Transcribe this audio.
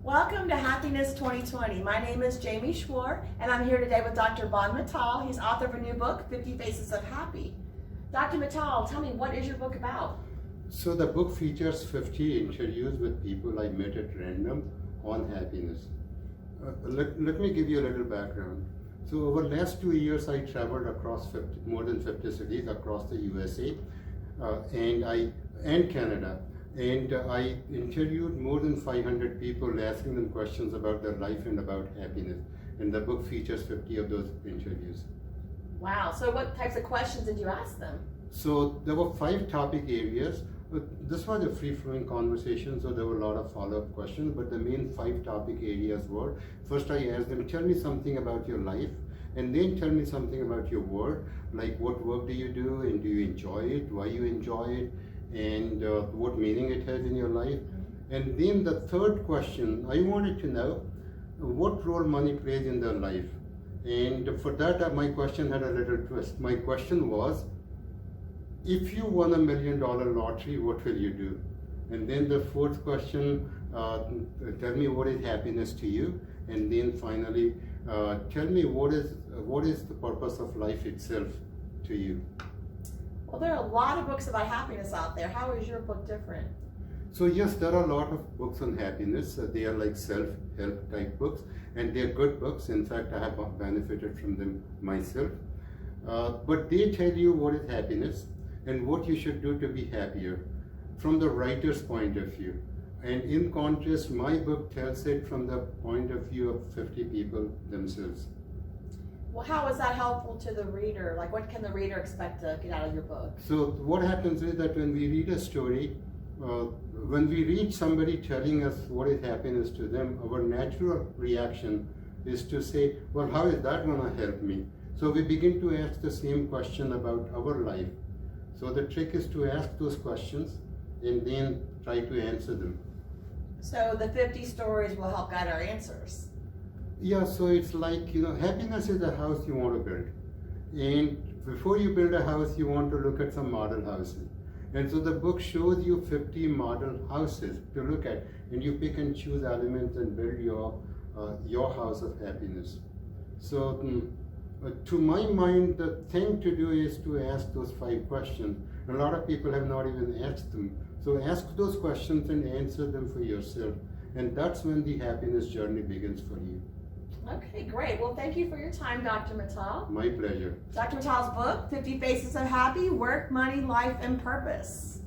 Welcome to Happiness 2020. My name is Jamie Schwar, and I'm here today with Dr. Bon Mittal. He's author of a new book, 50 Faces of Happy. Dr. Mittal, tell me, what is your book about? So the book features 50 interviews with people I met at random on happiness. Let me give you a little background. So over the last 2 years, I traveled across more than 50 cities across the USA and Canada. And I interviewed more than 500 people, asking them questions about their life and about happiness. And the book features 50 of those interviews. Wow, so what types of questions did you ask them? So there were 5 topic areas. This was a free-flowing conversation, so there were a lot of follow-up questions, but the main 5 topic areas were, first I asked them, tell me something about your life, and then tell me something about your work, like what work do you do, and do you enjoy it, why you enjoy it, and what meaning it has in your life. And then the third question, I wanted to know what role money plays in their life. And for that, my question had a little twist. My question was, if you won $1 million lottery, what will you do? And then the fourth question, tell me what is happiness to you? And then finally, tell me what is the purpose of life itself to you? Well, there are a lot of books about happiness out there. How is your book different? So yes, there are a lot of books on happiness. They are like self-help type books, and they're good books. In fact, I have benefited from them myself. But they tell you what is happiness and what you should do to be happier from the writer's point of view. And in contrast, my book tells it from the point of view of 50 people themselves. Well, how is that helpful to the reader? Like, what can the reader expect to get out of your book? So what happens is that when we read a story, when we read somebody telling us what is happiness to them, our natural reaction is to say, well, how is that going to help me? So we begin to ask the same question about our life. So the trick is to ask those questions and then try to answer them. So the 50 stories will help guide our answers. Yeah, so it's like, happiness is a house you want to build. And before you build a house, you want to look at some model houses. And so the book shows you 50 model houses to look at, and you pick and choose elements and build your house of happiness. So to my mind, the thing to do is to ask those 5 questions. A lot of people have not even asked them. So ask those questions and answer them for yourself. And that's when the happiness journey begins for you. Okay, great. Well, thank you for your time, Dr. Mittal. My pleasure. Dr. Mittal's book, 50 Faces of Happy, Work, Money, Life, and Purpose.